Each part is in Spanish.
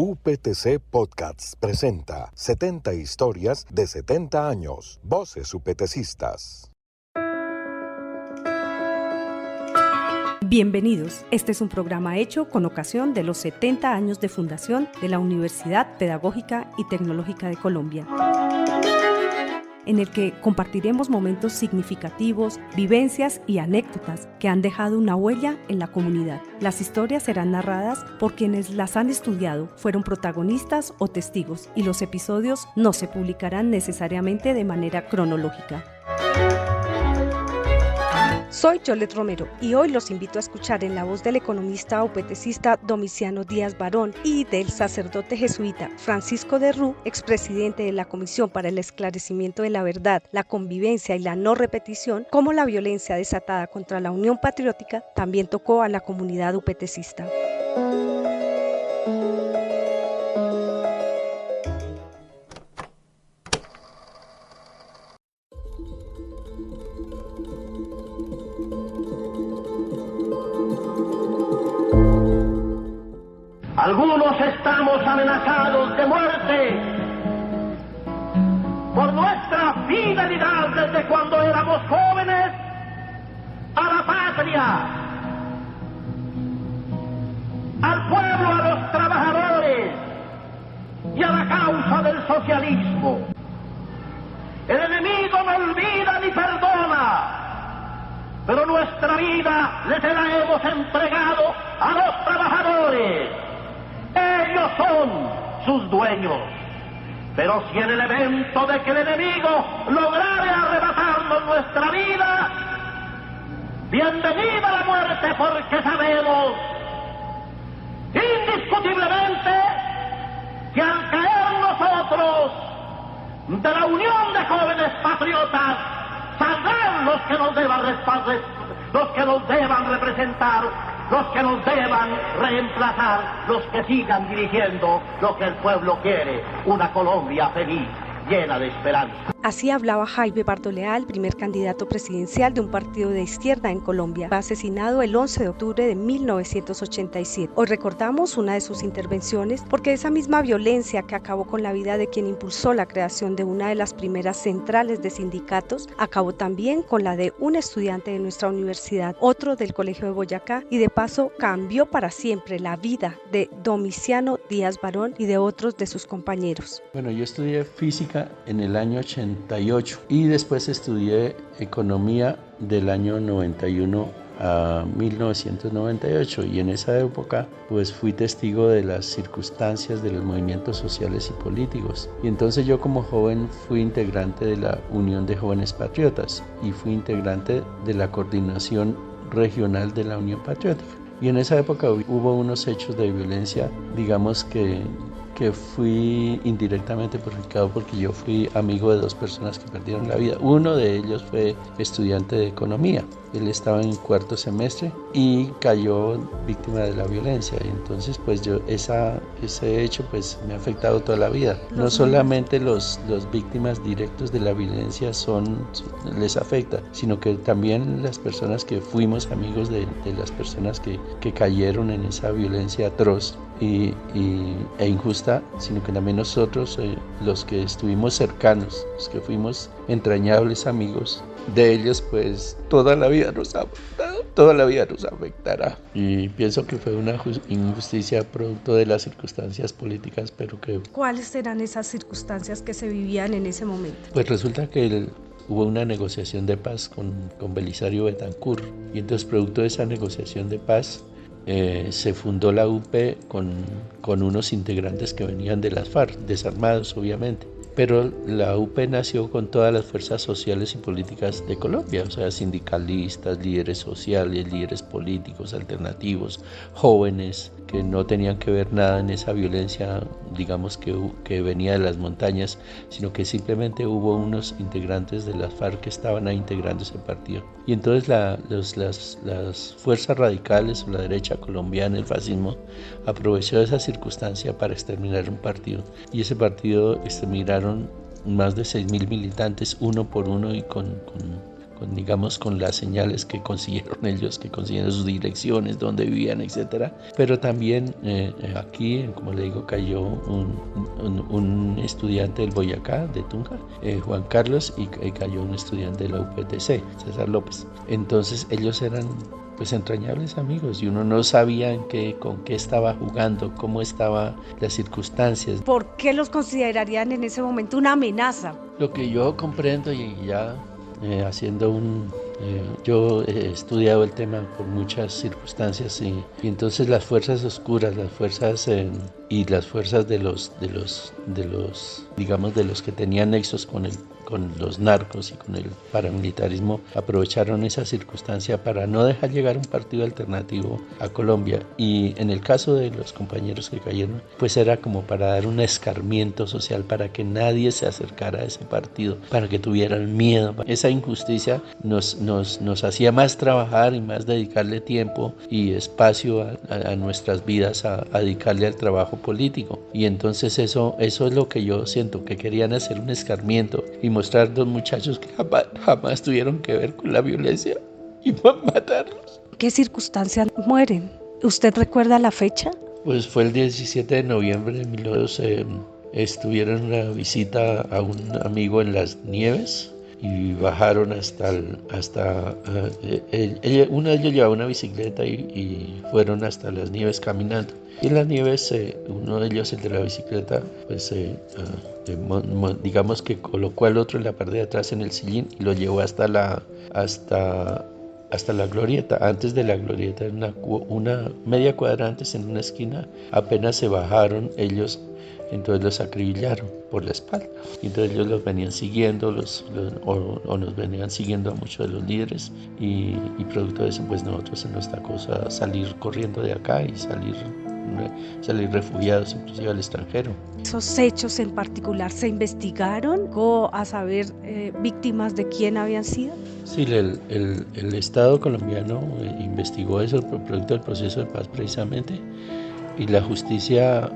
UPTC Podcasts presenta 70 historias de 70 años. Voces UPTCistas. Bienvenidos. Este es un programa hecho con ocasión de los 70 años de fundación de la Universidad Pedagógica y Tecnológica de Colombia, en el que compartiremos momentos significativos, vivencias y anécdotas que han dejado una huella en la comunidad. Las historias serán narradas por quienes las han estudiado, fueron protagonistas o testigos, y los episodios no se publicarán necesariamente de manera cronológica. Soy Yolet Romero y hoy los invito a escuchar en la voz del economista uptcista Domiciano Díaz Barón y del sacerdote jesuita Francisco de Rú, expresidente de la Comisión para el Esclarecimiento de la Verdad, la Convivencia y la No Repetición, cómo la violencia desatada contra la Unión Patriótica también tocó a la comunidad uptcista. Algunos estamos amenazados de muerte por nuestra fidelidad desde cuando éramos jóvenes a la patria, al pueblo, a los trabajadores y a la causa del socialismo. El enemigo no olvida ni perdona, pero nuestra vida les la hemos entregado a los trabajadores. Ellos son sus dueños. Pero si en el evento de que el enemigo lograre arrebatarnos nuestra vida, bienvenida la muerte, porque sabemos indiscutiblemente que al caer nosotros de la unión de jóvenes patriotas, saldrán los que nos deban representar, los que nos deban reemplazar, los que sigan dirigiendo lo que el pueblo quiere, una Colombia feliz, llena de esperanza. Así hablaba Jaime Bardoleal, primer candidato presidencial de un partido de izquierda en Colombia. Fue asesinado el 11 de octubre de 1987. Hoy recordamos una de sus intervenciones porque esa misma violencia que acabó con la vida de quien impulsó la creación de una de las primeras centrales de sindicatos, acabó también con la de un estudiante de nuestra universidad, otro del Colegio de Boyacá, y de paso cambió para siempre la vida de Domiciano Díaz Barón y de otros de sus compañeros. Bueno, yo estudié física en el año 88 y después estudié economía del año 91 a 1998, y en esa época pues fui testigo de las circunstancias de los movimientos sociales y políticos, y entonces yo como joven fui integrante de la Unión de Jóvenes Patriotas y fui integrante de la coordinación regional de la Unión Patriótica, y en esa época hubo unos hechos de violencia, digamos que fui indirectamente perjudicado porque yo fui amigo de dos personas que perdieron la vida. Uno de ellos fue estudiante de economía. Él estaba en cuarto semestre y cayó víctima de la violencia. Y entonces pues ese hecho pues me ha afectado toda la vida. No solamente los víctimas directos de la violencia les afecta, sino que también las personas que fuimos amigos de las personas que cayeron en esa violencia atroz e injusta, sino que también nosotros, los que estuvimos cercanos, los que fuimos entrañables amigos de ellos, pues toda la vida nos ha afectado, toda la vida nos afectará. Y pienso que fue una injusticia producto de las circunstancias políticas, pero que... ¿Cuáles eran esas circunstancias que se vivían en ese momento? Pues resulta que hubo una negociación de paz con Belisario Betancur, y entonces producto de esa negociación de paz se fundó la UP con unos integrantes que venían de las FARC, desarmados obviamente. Pero la UP nació con todas las fuerzas sociales y políticas de Colombia, o sea, sindicalistas, líderes sociales, líderes políticos, alternativos, jóvenes que no tenían que ver nada en esa violencia, digamos, que venía de las montañas, sino que simplemente hubo unos integrantes de las FARC que estaban ahí integrando ese partido. Y entonces las fuerzas radicales o la derecha colombiana, el fascismo, aprovechó esa circunstancia para exterminar un partido. Y ese partido exterminaron más de 6.000 militantes, uno por uno, y con digamos, con las señales que consiguieron ellos, que consiguieron sus direcciones, dónde vivían, etcétera. Pero también aquí, como le digo, cayó un estudiante del Boyacá, de Tunja, Juan Carlos, y cayó un estudiante de la UPTC, César López. Entonces ellos eran pues entrañables amigos y uno no sabía con qué estaba jugando, cómo estaban las circunstancias. ¿Por qué los considerarían en ese momento una amenaza? Lo que yo comprendo y ya haciendo yo he estudiado el tema por muchas circunstancias y entonces las fuerzas oscuras, las fuerzas y las fuerzas de los digamos de los que tenían nexos con los narcos y con el paramilitarismo aprovecharon esa circunstancia para no dejar llegar un partido alternativo a Colombia, y en el caso de los compañeros que cayeron pues era como para dar un escarmiento social, para que nadie se acercara a ese partido, para que tuvieran miedo. Esa injusticia nos hacía más trabajar y más dedicarle tiempo y espacio a nuestras vidas, a dedicarle al trabajo político, y entonces eso es lo que yo siento, que querían hacer un escarmiento y mostrar dos muchachos que jamás tuvieron que ver con la violencia y matarlos. ¿Qué circunstancias mueren? ¿Usted recuerda la fecha? Pues fue el 17 de noviembre de 1912, estuvieron en una visita a un amigo en las nieves y bajaron uno de ellos llevaba una bicicleta y fueron hasta las nieves caminando. Y en las nieves, uno de ellos, el de la bicicleta, pues digamos que colocó al otro en la parte de atrás en el sillín y lo llevó hasta la glorieta. Antes de la glorieta, una media cuadra antes, en una esquina, apenas se bajaron ellos, entonces los acribillaron por la espalda. Y entonces ellos los venían siguiendo, o nos venían siguiendo a muchos de los líderes, y producto de eso, pues nosotros se nos tocó salir corriendo de acá y salir refugiados inclusive al extranjero. ¿Esos hechos en particular se investigaron o a saber víctimas de quién habían sido? Sí, el Estado colombiano investigó eso producto del proceso de paz precisamente, y la justicia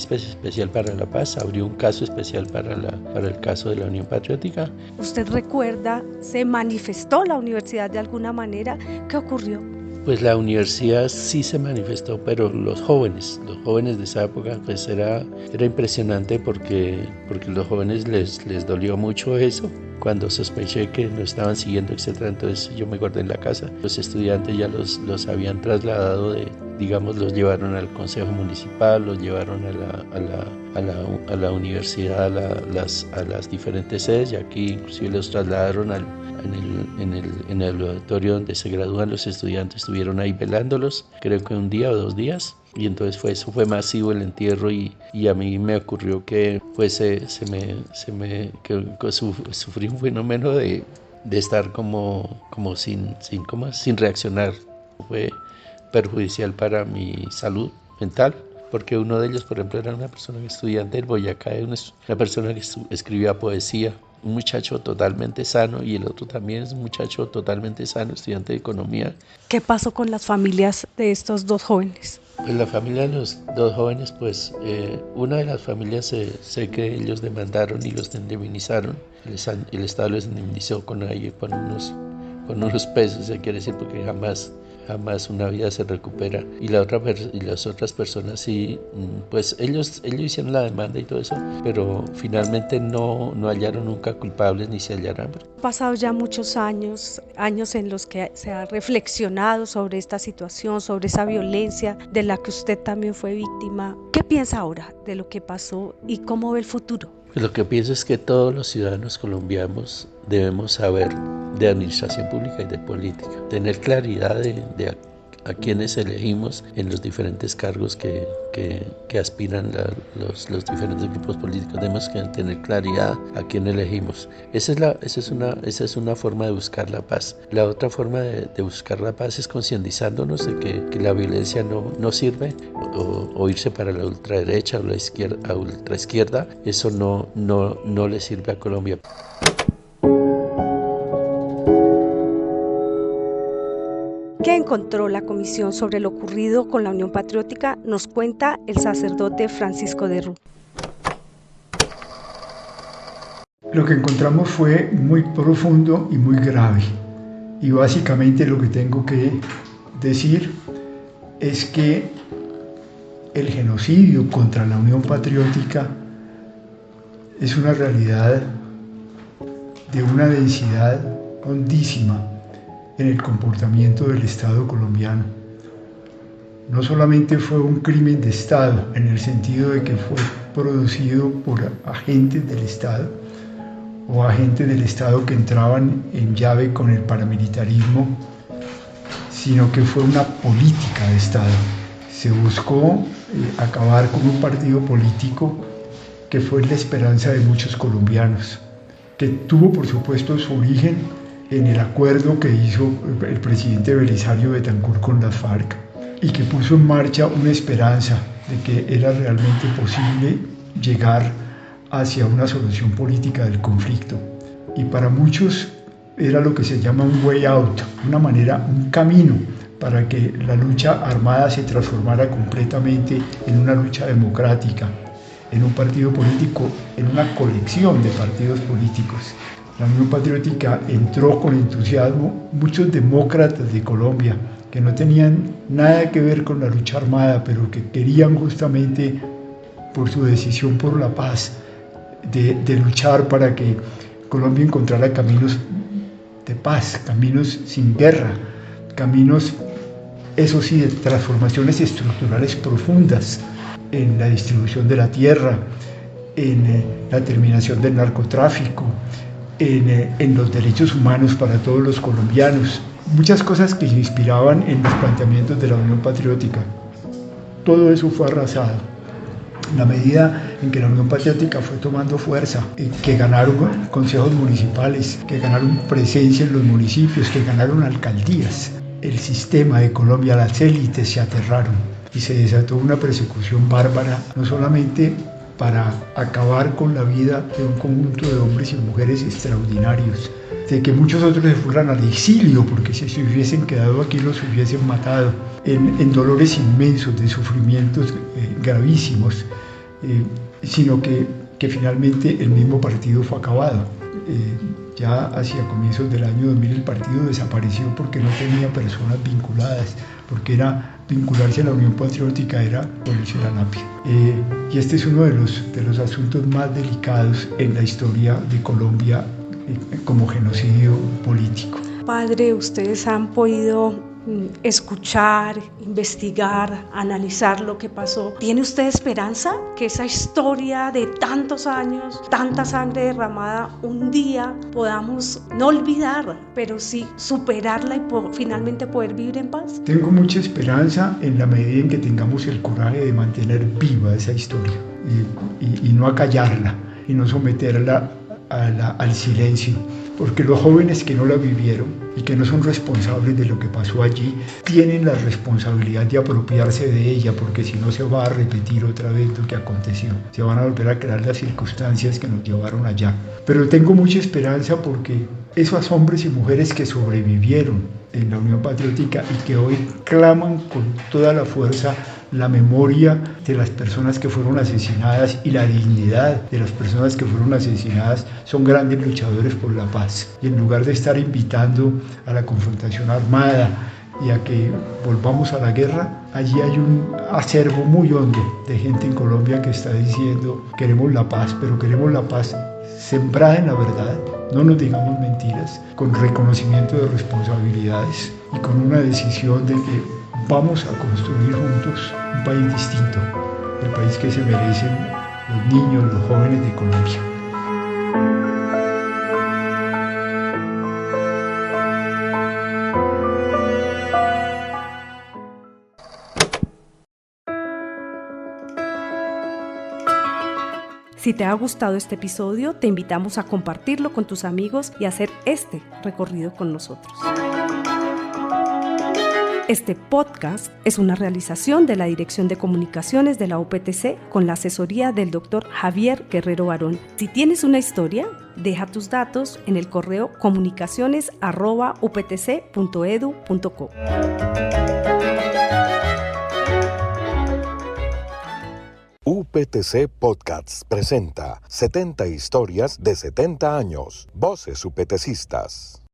especial para la paz abrió un caso especial para el caso de la Unión Patriótica. ¿Usted recuerda, se manifestó la universidad de alguna manera? ¿Qué ocurrió? Pues la universidad sí se manifestó, pero los jóvenes de esa época, pues era impresionante porque los jóvenes les dolió mucho eso. Cuando sospeché que nos estaban siguiendo, etcétera, entonces yo me guardé en la casa. Los estudiantes ya los habían trasladado los llevaron al consejo municipal, los llevaron a la universidad, a las diferentes sedes, y aquí inclusive los trasladaron en el auditorio donde se gradúan los estudiantes. Estuvieron ahí velándolos, creo que un día o 2 días, y entonces fue masivo el entierro, y a mí me ocurrió que pues sufrí un fenómeno de estar como sin reaccionar. Fue perjudicial para mi salud mental, porque uno de ellos, por ejemplo, era una persona estudiante del Boyacá, una persona que escribía poesía, un muchacho totalmente sano, y el otro también es un muchacho totalmente sano, estudiante de economía. ¿Qué pasó con las familias de estos dos jóvenes? Pues la familia de los dos jóvenes, pues una de las familias sé que ellos demandaron y los indemnizaron. El Estado los indemnizó con unos pesos, se quiere decir, porque jamás una vida se recupera. Y las otras personas sí, pues ellos hicieron la demanda y todo eso, pero finalmente no hallaron nunca culpables ni se hallarán. Han pasado ya muchos años en los que se ha reflexionado sobre esta situación, sobre esa violencia de la que usted también fue víctima. ¿Qué piensa ahora de lo que pasó y cómo ve el futuro? Pues lo que pienso es que todos los ciudadanos colombianos debemos saber de administración pública y de política, tener claridad de a quienes elegimos en los diferentes cargos que aspiran los diferentes grupos políticos. Tenemos que tener claridad a quién elegimos. Esa es una forma de buscar la paz. La otra forma de buscar la paz es concientizándonos de que la violencia no sirve, o irse para la ultraderecha o la ultraizquierda. Eso no le sirve a Colombia. ¿Qué encontró la comisión sobre lo ocurrido con la Unión Patriótica? Nos cuenta el sacerdote Francisco de Rú. Lo que encontramos fue muy profundo y muy grave. Y básicamente lo que tengo que decir es que el genocidio contra la Unión Patriótica es una realidad de una densidad hondísima en el comportamiento del Estado colombiano. No solamente fue un crimen de Estado, en el sentido de que fue producido por agentes del Estado o agentes del Estado que entraban en llave con el paramilitarismo, sino que fue una política de Estado. Se buscó acabar con un partido político que fue la esperanza de muchos colombianos, que tuvo por supuesto su origen en el acuerdo que hizo el presidente Belisario Betancur con las FARC y que puso en marcha una esperanza de que era realmente posible llegar hacia una solución política del conflicto. Y para muchos era lo que se llama un way out, una manera, un camino para que la lucha armada se transformara completamente en una lucha democrática, en un partido político, en una colección de partidos políticos. La Unión Patriótica entró con entusiasmo. Muchos demócratas de Colombia que no tenían nada que ver con la lucha armada, pero que querían justamente por su decisión por la paz, de luchar para que Colombia encontrara caminos de paz, caminos sin guerra, caminos, eso sí, de transformaciones estructurales profundas en la distribución de la tierra, en la terminación del narcotráfico, en los derechos humanos para todos los colombianos. Muchas cosas que se inspiraban en los planteamientos de la Unión Patriótica. Todo eso fue arrasado. En la medida en que la Unión Patriótica fue tomando fuerza, que ganaron consejos municipales, que ganaron presencia en los municipios, que ganaron alcaldías, el sistema de Colombia, las élites se aterraron y se desató una persecución bárbara, no solamente para acabar con la vida de un conjunto de hombres y mujeres extraordinarios, de que muchos otros se fueran al exilio, porque si se hubiesen quedado aquí los hubiesen matado, en dolores inmensos, de sufrimientos gravísimos, sino que finalmente el mismo partido fue acabado. Ya hacia comienzos del año 2000 el partido desapareció porque no tenía personas vinculadas, porque vincularse a la Unión Patriótica era ponerse la napia. Y este es uno de los asuntos más delicados en la historia de Colombia como genocidio político. Padre, ustedes han podido escuchar, investigar, analizar lo que pasó. ¿Tiene usted esperanza que esa historia de tantos años, tanta sangre derramada, un día podamos no olvidar, pero sí superarla y finalmente poder vivir en paz? Tengo mucha esperanza en la medida en que tengamos el coraje de mantener viva esa historia y no acallarla y no someterla al silencio, porque los jóvenes que no la vivieron y que no son responsables de lo que pasó allí tienen la responsabilidad de apropiarse de ella, porque si no se va a repetir otra vez lo que aconteció, se van a volver a crear las circunstancias que nos llevaron allá. Pero tengo mucha esperanza porque esos hombres y mujeres que sobrevivieron en la Unión Patriótica y que hoy claman con toda la fuerza la memoria de las personas que fueron asesinadas y la dignidad de las personas que fueron asesinadas, son grandes luchadores por la paz. Y en lugar de estar invitando a la confrontación armada y a que volvamos a la guerra, allí hay un acervo muy hondo de gente en Colombia que está diciendo: queremos la paz, pero queremos la paz sembrada en la verdad, no nos digamos mentiras, con reconocimiento de responsabilidades y con una decisión de que vamos a construir juntos un país distinto, el país que se merecen los niños, los jóvenes de Colombia. Si te ha gustado este episodio, te invitamos a compartirlo con tus amigos y hacer este recorrido con nosotros. Este podcast es una realización de la Dirección de Comunicaciones de la UPTC con la asesoría del Dr. Javier Guerrero Barón. Si tienes una historia, deja tus datos en el correo comunicaciones@uptc.edu.co. UPTC Podcasts presenta 70 historias de 70 años. Voces UPTCistas.